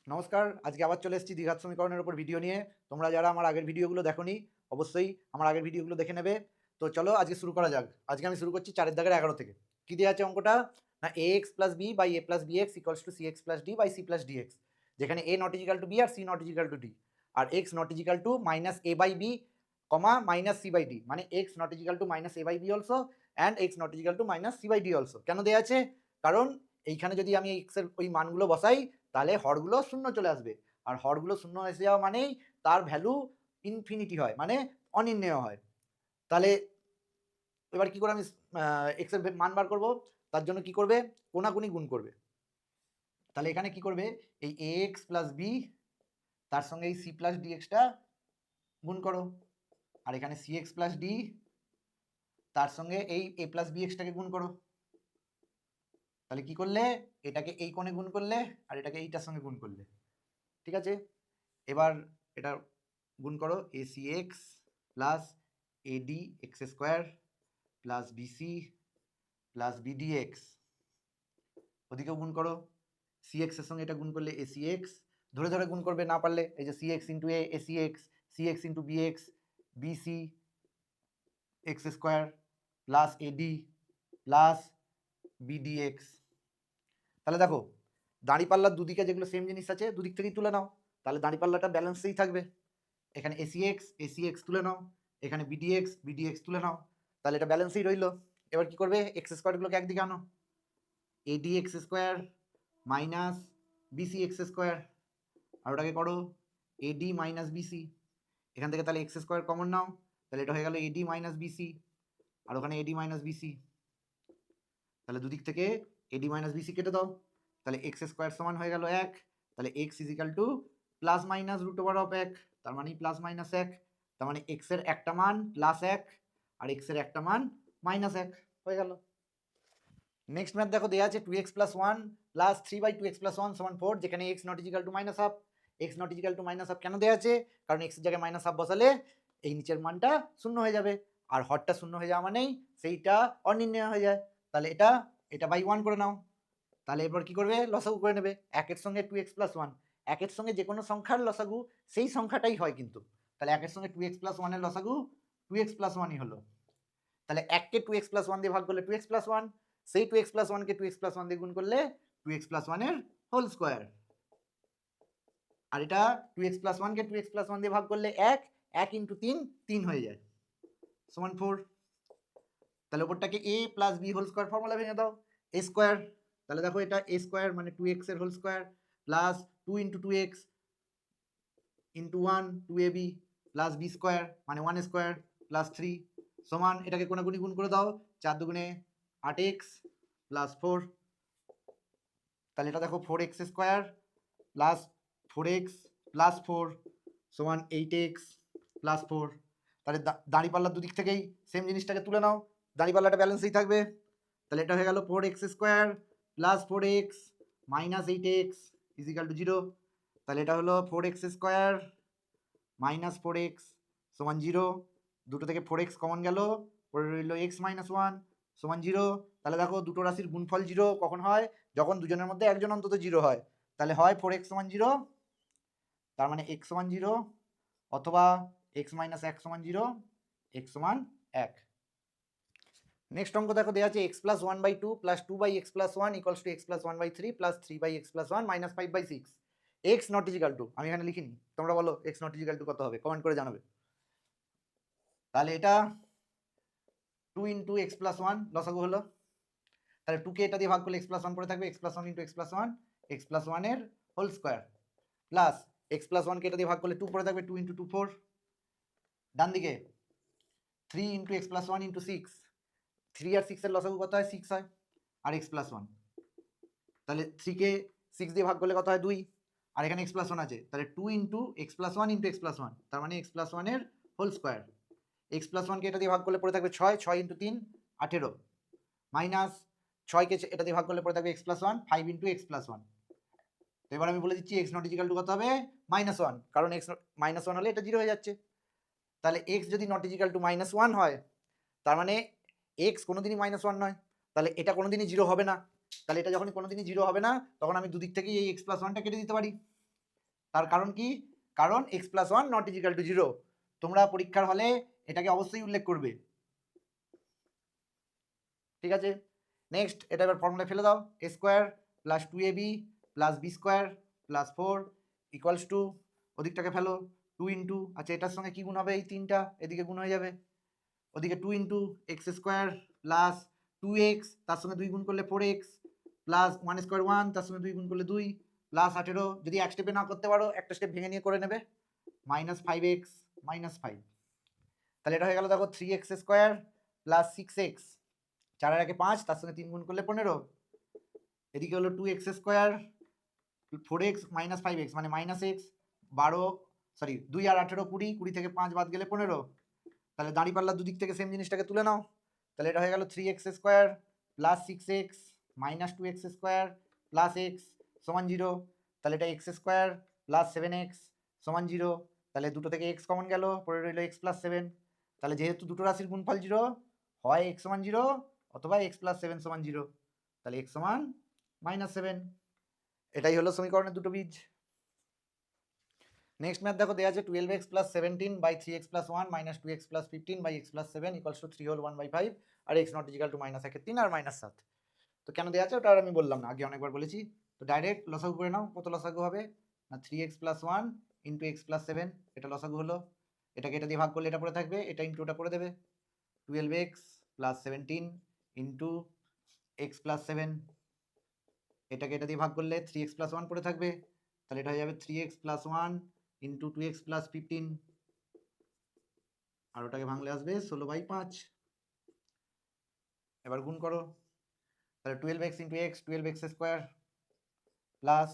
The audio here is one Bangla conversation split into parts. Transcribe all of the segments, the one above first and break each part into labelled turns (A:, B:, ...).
A: নমস্কার, আজকে আবার চলে এসেছি দ্বিঘাত সমীকরণের উপর ভিডিও নিয়ে। তোমরা যারা আমার আগের ভিডিওগুলো দেখোনি, অবশ্যই আমার আগের ভিডিওগুলো দেখে নেবে। তো চলো আজকে শুরু করা যাক। আজকে আমি শুরু করছি 4 দাগের 11 থেকে। কী দেওয়া আছে অঙ্কটা? না ax plus B by A plus bx equals to cx plus D by C plus D X, যেখানে a not equal to B আর C not equal to D, আর x not equal to minus A by B comma minus C by D, মানে x not equal to minus A by B also and x not equal to minus C by D also. কেন দেওয়া আছে? কারণ এইখানে যদি আমি x এর ওই মানগুলো বসাই তাহলে হরগুলো শূন্য চলে আসবে, আর হরগুলো শূন্য এসে যাওয়া মানেই তার ভ্যালু ইনফিনিটি হয়, মানে অনির্ণেয় হয়। তাহলে এবার কি করে আমি এক্স এর মান বার করব? তার জন্য কি করবে? কোনাকুনি গুণ করবে। তাহলে এখানে কি করবে? এই এ এক্স প্লাস বি তার সঙ্গে এই সি প্লাস ডি এক্সটা গুণ করো, আর এখানে সি এক্স প্লাস ডি তার সঙ্গে এই এ প্লাস বি এক্সটাকে গুণ করো। তাহলে কি করলে? এটাকে এই কোণে গুণ করলে আর এটাকে এইটার সঙ্গে গুণ করলে। ঠিক আছে, এবার এটা গুণ করো। A C X plus AD X square plus BC plus BD X, ওদিকেও গুণ করো। সি এক্স এর সঙ্গে এটা গুণ করলে এ সি এক্স, ধরে ধরে গুণ করবে, না পারলে এই যে C X into A C X, C X into B X, B C X square plus A D plus BD X. তাহলে দেখো দাঁড়িপাল্লার দুদিকে যেগুলো সেম জিনিস আছে দুদিক থেকেই তুলে নাও, তাহলে দাঁড়িপাল্লাটা ব্যালেন্সেই থাকবে। এখানে এসি এক্স তুলে নাও, এখানে বিডিএক্স তুলে নাও, তাহলে এটা ব্যালেন্সই রইলো। এবার কি করবে? এক্স স্কোয়ারগুলোকে একদিকে আনো, AD X square minus BC X square, আর ওটাকে করো এডি মাইনাস বিসি। এখান থেকে তাহলে এক্স স্কোয়ার কমন নাও, তাহলে এটা হয়ে গেল এডি মাইনাস বিসি, আর ওখানে এডি মাইনাস বিসি। তাহলে দুদিক থেকে এডি মাইনাস বিসি কেটে দাও, তাহলে এক্স স্কোয়ার সমান হয়ে গেল 1। তাহলে X equal to plus minus root over of 1, তার মানে প্লাস মাইনাস 1। তার মানে এক্স এর একটা মান প্লাস 1 আর এক্স এর একটা মান মাইনাস 1 হয়ে গেল। নেক্সট ম্যাথ দেখো, দেওয়া আছে 2x plus 1 plus 3/2x plus 1 সমান 4, যেখানে x not equal to minus half. X not equal to minus half কেন দেওয়া আছে? কারণ এক্স এর জায়গায় মাইনাস হাফ বসালে এই নিচের মানটা শূন্য হয়ে যাবে, আর হরটা শূন্য হয়ে যাওয়া মানেই সেইটা অনির্ণেয় হয়ে যায়। তাহলে এটা এটা বাই 1 করে নাও। তাহলে এরপর কি করবে? লসাগু করে নেবে। একের সঙ্গে 2x প্লাস 1, একের সঙ্গে যে কোনো সংখ্যার লসাগু সেই সংখ্যাটাই হয় কিন্তু। তাহলে একের সঙ্গে 2x প্লাস 1 এর লসাগু 2x প্লাস 1ই হলো। তাহলে 1কে 2x প্লাস 1 দিয়ে ভাগ করলে 2x প্লাস 1, সেই 2x প্লাস 1কে 2x প্লাস 1 দিয়ে গুণ করলে 2x প্লাস 1 এর হোল স্কোয়ার, আর এটা 2x প্লাস 1কে 2x প্লাস 1 দিয়ে ভাগ করলে 1, 1 ইন্টু 3 3 হয়ে যায় সমান 4। তাহলে ওপরটাকে a plus B whole square formula ভেঙে দাও, a স্কোয়ার। তাহলে দেখো এটা a স্কোয়ার মানে 2x এর whole square plus 2 into 2x into 1 2ab plus B square মানে 1 স্কোয়ার প্লাস 3 সমান, এটাকে কোনাকুনি গুণ করে দাও, 4 দুগুণে 8x প্লাস 4। তাহলে এটা দেখো 4x square plus 4x plus 4 সমান 8x প্লাস 4। তাহলে দাঁড়িপাল্লার দুদিক থেকেই সেম জিনিসটাকে তুলে নাও, দাঁড়িপাল্লাটা ব্যালেন্সেই থাকবে। তাহলে এটা হয়ে গেল 4x square plus 4x minus 8x equal to 0। তাহলে এটা হলো 4x স্কোয়ার মাইনাস 4x সমান 0। দুটো থেকে 4x কমন গেল, পরে রইল x মাইনাস 1 সমান 0। তাহলে দেখো দুটো রাশির গুণফল 0 কখন হয়? যখন দুজনের মধ্যে একজন অন্তত 0 হয়। তাহলে হয় 4x সমান 0, তার মানে x সমান 0, অথবা x মাইনাস 1 সমান 0, x সমান 1। নেক্সট অঙ্ক দেখো, দেওয়া আছে X plus 1/2 plus 2/x plus 1 equals to X plus 1/3 plus 3/x plus 1 minus 5/6। X not equal to, আমি এখানে লিখিনি, তোমরা বলো এক্স নট ইজিক্যাল টু কত হবে, কমেন্ট করে জানাবে। তাহলে এটা 2 ইন্টু এক্স প্লাস 1 লসাগু হলো, তাহলে 2কে এটা দিয়ে ভাগ করলে এক্স প্লাস 1 পড়ে থাকবে, X plus 1 into X plus 1, X plus 1 এর whole square plus X plus 1কে এটা দিয়ে ভাগ করলে 2 পড়ে থাকবে, 2 ইন্টু 2 4। ডান দিকে 3 ইন্টু এক্স প্লাস 1 ইন্টু 6, 3 আর 6 এর লসাগু কত হয়? 6 হয়, আর এক্স প্লাস 1। তাহলে 3কে 6 দিয়ে ভাগ করলে কত হয়? 2, আর এখানে এক্স প্লাস 1 আছে, তাহলে 2 into X plus 1 into X plus 1, তার মানে এক্স প্লাস 1 এর হোল স্কোয়ার। এক্স প্লাস 1কে এটা দিয়ে ভাগ করলে পড়ে থাকবে 6, 6 ইন্টু 3 18, মাইনাস 6কে এটা দিয়ে ভাগ করলে পড়ে থাকবে X plus 1 5 into X plus 1। তো এবার আমি বলে দিচ্ছি এক্স নট ইজিক্যাল টু কত হবে? -1, কারণ এক্স মাইনাস 1 হলে এটা 0 হয়ে যাচ্ছে। তাহলে এক্স যদি নট ইজিক্যাল টু -1 হয়, তার মানে এক্স কোনোদিনই -1 নয়, তাহলে এটা কোনোদিনই 0 হবে না। তাহলে এটা যখন কোনোদিনই 0 হবে না, তখন আমি দুদিক থেকেই এই এক্স প্লাস 1টা কেটে দিতে পারি। তার কারণ কি? কারণ X plus one not equal to zero. তোমরা পরীক্ষার হলে এটাকে অবশ্যই উল্লেখ করবে, ঠিক আছে? নেক্সট এটা এবার ফর্মুলা ফেলে দাও, A square plus two A B plus B square plus four equals to, ওদিকটাকে ফেলো, টু ইন্টু, আচ্ছা এটার সঙ্গে কি গুণ হবে? এই তিনটা এদিকে গুণ হয়ে যাবে, ওদিকে two into X square plus two X, তার সঙ্গে দুই গুণ করলে four X plus one square one, তার সঙ্গে দুই গুণ করলে দুই প্লাস 18, যদি এক স্টেপে না করতে পারো একটা স্টেপ ভেঙে নিয়ে করে নেবে, minus five x minus five. তাহলে এটা হয়ে গেল দেখো three X square plus six x, চারের আগে 5, তার সঙ্গে 3 গুণ করলে 15, এদিকে হলো two X square four X minus five X মানে মাইনাস এক্স, 12 সরি 2 আর 18 20, 20 থেকে 5 বাদ গেলে 15, তাহলে দাঁড়িপাল্লা দুদিক থেকে সেম জিনিসটাকে তুলে নাও, তাহলে এটা হয়ে গেল three X square plus six X minus two X square plus X সমান জিরো, তাহলে এটা X square plus seven X সমান জিরো, তাহলে দুটো থেকে এক্স কমন গেল, পরে রইল এক্স প্লাস সেভেন, তাহলে যেহেতু দুটো রাশির গুণফল জিরো, হয় এক্স সমান জিরো অথবা এক্স প্লাস সেভেন সমান জিরো, তাহলে এক্স সমান মাইনাস সেভেন। এটাই হলো সমীকরণের দুটো বীজ। নেক্সট ম্যাথ দেখো দেওয়া আছে twelve X plus seventeen by three X plus one minus two X plus fifteen by X plus seven equals to three whole one by five আর X not equal to minus একের তিন আর মাইনাস সাত। তো কেন দেওয়া আছে ওটা আর আমি বললাম না, আগে অনেকবার বলেছি। তো ডাইরেক্ট লসাগু করে নাও, কত লসাগু হবে না three X plus one into X plus seven, এটা লসাগু হলো, এটাকে এটা দিয়ে ভাগ করলে এটা পড়ে থাকবে, এটা ইন্টু ওটা করে দেবে, twelve X plus seventeen into X plus seven, এটাকে এটা দিয়ে ভাগ করলে থ্রি এক্স প্লাস ওয়ান পড়ে থাকবে, তাহলে এটা হয়ে যাবে three X plus one into two X plus fifteen, আর ওটাকে ভাঙলে আসবে 16/5। এবার গুণ করো, তাহলে twelve X into X twelve X square plus,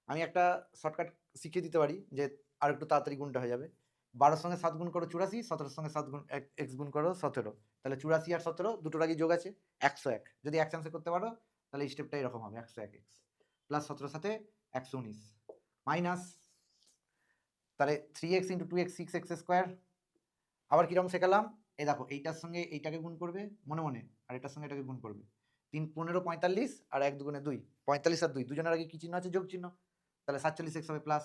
A: আমি একটা শর্টকাট শিখিয়ে দিতে পারি যে আর একটু তাড়াতাড়ি গুণটা হয়ে যাবে, 12 সঙ্গে 7 গুণ করো 84, 17 সঙ্গে 7 গুণ এক্স গুণ করো 17, তাহলে 84 আর 17 দুটোর আগে যোগ আছে 101, যদি এক চান্সে করতে পারো তাহলে এই স্টেপটা এরকম হবে 101 এক্স প্লাস 17 সাথে 119 মাইনাস, তাহলে three X into two X six X square, আবার কিরকম শেখালাম, এই দেখো এইটার সঙ্গে এইটাকে গুণ করবে মনে মনে, আর এটার সঙ্গে এটাকে গুণ করবে, 3 15 45 আর 1 দুগুণে 2, 45 আর 2 দুজনের আগে কি চিহ্ন আছে? যোগ চিহ্ন, তাহলে 47 এক্স হবে প্লাস,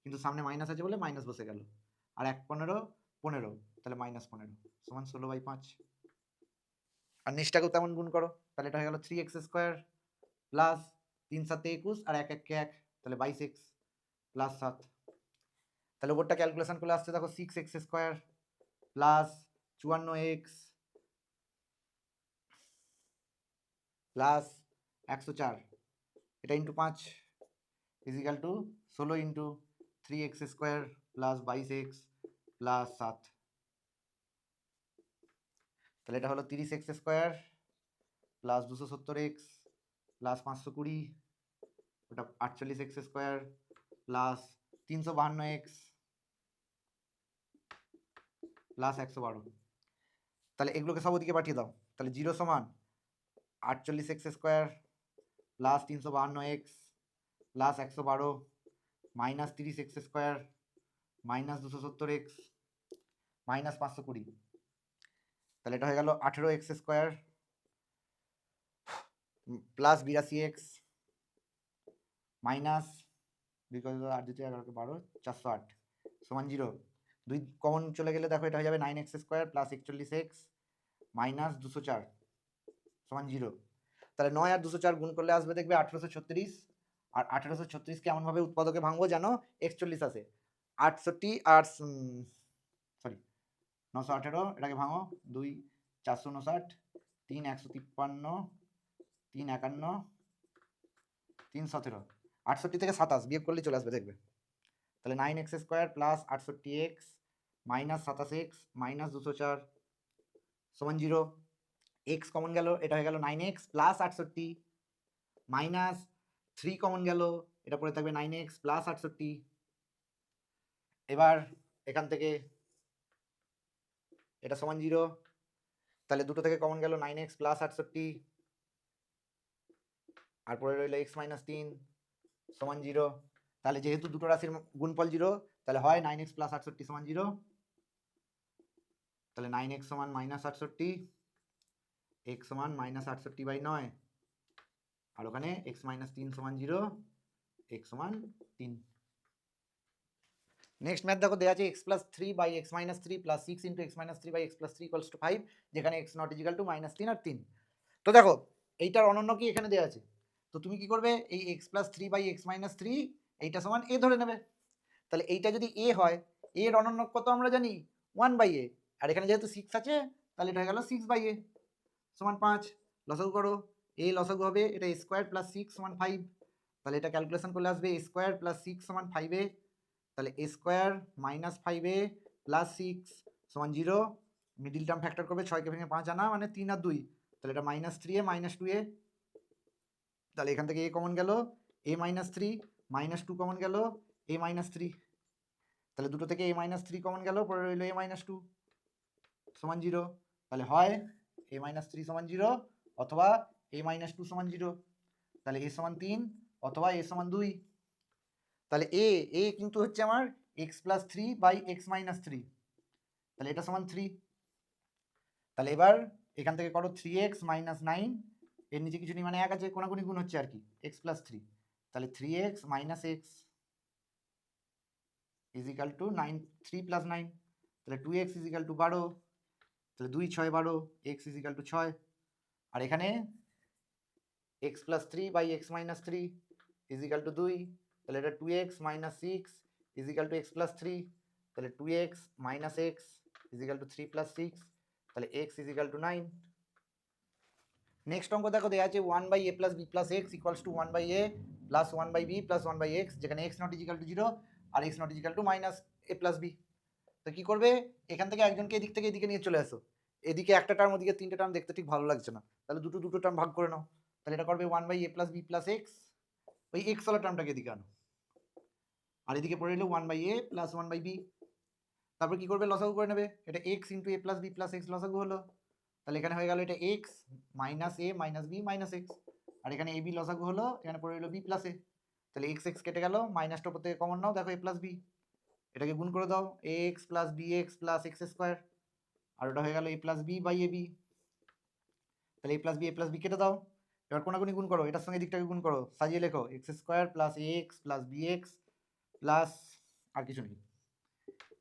A: কিন্তু সামনে মাইনাস আছে বলে মাইনাস বসে গেল, আর 1 15 15, তাহলে মাইনাস 15 সমান 16/5, আর নিচটাকেও তেমন গুণ করো, তাহলে এটা হয়ে গেল থ্রি এক্স স্কোয়ার প্লাস 3 7 21 আর 1 1 1, তাহলে 22 এক্স প্লাস 7, তাহলে ওপরটা ক্যালকুলেশন করলে আসছে দেখো six X square plus 54 X plus 104, এটা into 5 equal to 16 into three X square plus 22 X plus 7, তাহলে এটা হলো 30 X square plus 270 X plus 520, ওটা 48 X square plus 352 X plus 112, তাহলে এগুলোকে সব ওদিকে পাঠিয়ে দাও, তাহলে জিরো সমান 48 X square plus 352 X plus 112 minus 30 X square minus 270 x minus 520, তাহলে এটা হয়ে গেল 18 x square plus 82 x minus, because 8 2 11 12 408 সমান জিরো, দুই কমন চলে গেলে দেখো এটা হয়ে যাবে 9 x square plus 41 x minus 204 সমান জিরো, তাহলে 9 আর 204 গুণ করলে আসবে দেখবে 1836, আর 1836কে এমনভাবে উৎপাদকে ভাঙবো যেন 41 আসে, 68 আর সরি 918, এটাকে ভাঙো 2 459 3 153 3 51 3 17, 68 থেকে 27 বিয়োগ করলে চলে আসবে দেখবে, তাহলে 9 x square plus 68 x minus 27 x minus 204 সমান জিরো, এক্স কমন গেল, এটা হয়ে গেল 9 এক্স প্লাস 68 মাইনাস 3 কমন গেল, এটা পড়ে থাকবে 9 এক্স প্লাস 68, এবার এখান থেকে এটা সমান জিরো, তাহলে দুটো থেকে কমন গেল 9 এক্স প্লাস 68, আর পরে রইল এক্স মাইনাস 3 সমান জিরো, তাহলে যেহেতু দুটো রাশির গুণফল জিরো তাহলে হয় 9 এক্স প্লাস 68 সমান জিরো, তাহলে 9 এক্স সমান মাইনাস 68, এক্স সমান মাইনাস 68/9, আর ওখানে এক্স মাইনাস 3 সমান জিরো, এক্স সমান 3। নেক্সট ম্যাথ দেখো দেওয়া আছে X plus three by X minus three plus six into X minus three by X plus three equals to five, যেখানে X not equal to minus তিন আর তিন। তো দেখো এইটার অনন্য কি এখানে দেওয়া আছে, তো তুমি কি করবে, এই X plus three by X minus three এইটা সমান এ ধরে নেবে। তাহলে এইটা যদি এ হয়, এর অনন্য কত আমরা জানি ওয়ান বাই এ, আর এখানে যেহেতু সিক্স আছে তাহলে এটা হয়ে গেল সিক্স বাই এ সমান পাঁচ। লসাগু করো, এ লসাগু হবে এটা স্কোয়ার প্লাস সিক্স সমান ফাইভ, তাহলে এটা ক্যালকুলেশন করলে আসবে স্কোয়ার প্লাস সিক্স সমান ফাইভ এ, তাহলে এ স্কোয়ার মাইনাস ফাইভ এ প্লাস সিক্স সমান জিরো। মিডিল টার্ম ফ্যাক্টর করবে, ছয়কে ভেঙে পাঁচ আনা মানে তিন আর দুই, তাহলে এটা minus three A minus two A, তাহলে এখান থেকে এ কমন গেল, A minus three minus two common গেল, এ মাইনাস থ্রি, তাহলে দুটো থেকে এ মাইনাস থ্রি কমন গেল, পরে রইল এ মাইনাস টু সমান জিরো। তাহলে হয় এ মাইনাস থ্রি সমান জিরো অথবা এ মাইনাস টু সমান জিরো, তাহলে এ সমান তিন অথবা এ সমান দুই। তাহলে এ এ কিন্তু হচ্ছে আমার X plus three by X minus three, তাহলে এটা সমান থ্রি। তাহলে এবার এখান থেকে করো থ্রি এক্স মাইনাস নাইন, এর নিচে কিছু নেই মানে এক আছে, কোনাকুনি গুণ হচ্ছে আর কি, এক্স প্লাস থ্রি, তাহলে three X minus X equal to nine, three plus nine, তাহলে টু এক্স ইজিক্যাল টু বারো, তাহলে দুই ছয় বারো, এক্স ইজিক্যাল টু ছয়। আর এখানে X plus three by X minus three equal to দুই, তাহলে এটা two X minus six equal to X plus three, তাহলে two X minus X equal to three plus six, তাহলে X equal to nine. Next অঙ্ক দেখো দেওয়া আছে one by A plus B plus X equals to one by A plus one by B plus one by X, যেখানে X not equal to zero আর X not equal to minus A plus B. তো কি করবে, এখান থেকে একজনকে এদিক থেকে এদিকে নিয়ে চলে আসো, এদিকে একটা টার্ম ওদিকে তিনটে টার্ম দেখতে ঠিক ভালো লাগছে না, তাহলে দুটো দুটো টার্ম ভাগ করে নাও। তাহলে এটা করবে one by A plus B plus X, ওই এক্স ওয়ালা টার্মটাকে এদিকে আনো, আর এদিকে পড়ে এলো one by A plus one by B. তারপর কি করবে, লসাগু করে নেবে, এটা X into A plus B plus X লসাগু হলো, তাহলে এখানে হয়ে গেল এটা X minus A minus B minus X, আর এখানে এ বি লসাগু হলো, এখানে পড়ে এলো বি প্লাস এ, তাহলে এক্স এক্স কেটে গেল, মাইনাসটা উপর থেকে কমন নাও, দেখো এ প্লাস বি, এটাকে গুণ করে দাও, A X plus B X plus X square, আর ওটা হয়ে গেল A plus B by A B, তাহলে এ প্লাস বি কেটে দাও, এবার কোনাকুনি গুণ করো, এটার সঙ্গে দিকটাকে গুণ করো, সাজিয়ে লেখো X square plus A X plus B X plus আর কিছু নেই,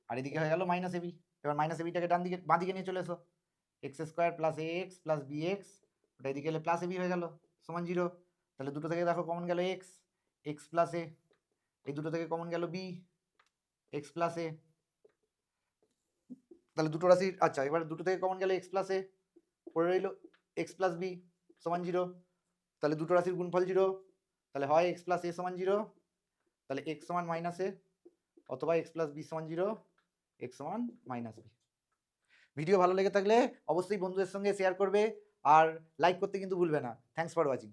A: আর এদিকে হয়ে গেল মাইনাস এবি। এবার মাইনাস এবিটাকে ডান দিকে বাঁ দিকে নিয়ে চলে এসো, X square plus A X plus B X, ওটা এদিকে এলে প্লাস এবি হয়ে গেল সমান জিরো। তাহলে দুটো থেকে দেখো কমন গেল এক্স, এক্স প্লাস এ, এই দুটো থেকে কমন গেল বি, এক্স প্লাস এ, তাহলে দুটো রাশি, আচ্ছা এবার দুটো থেকে কমন গেল এক্স প্লাস এ, পড়ে রইল এক্স প্লাস বি সমান জিরো, তাহলে দুটো রাশির গুণফল জিরো, তাহলে হয় এক্স প্লাস এ সমান জিরো, তাহলে এক্স সমান মাইনাস এ, অথবা এক্স প্লাস বি সমান জিরো, এক্স সমান মাইনাস বি। ভিডিও ভালো লেগে থাকলে অবশ্যই বন্ধুদের সঙ্গে শেয়ার করবে আর লাইক করতে কিন্তু ভুলবে না। Thanks for watching.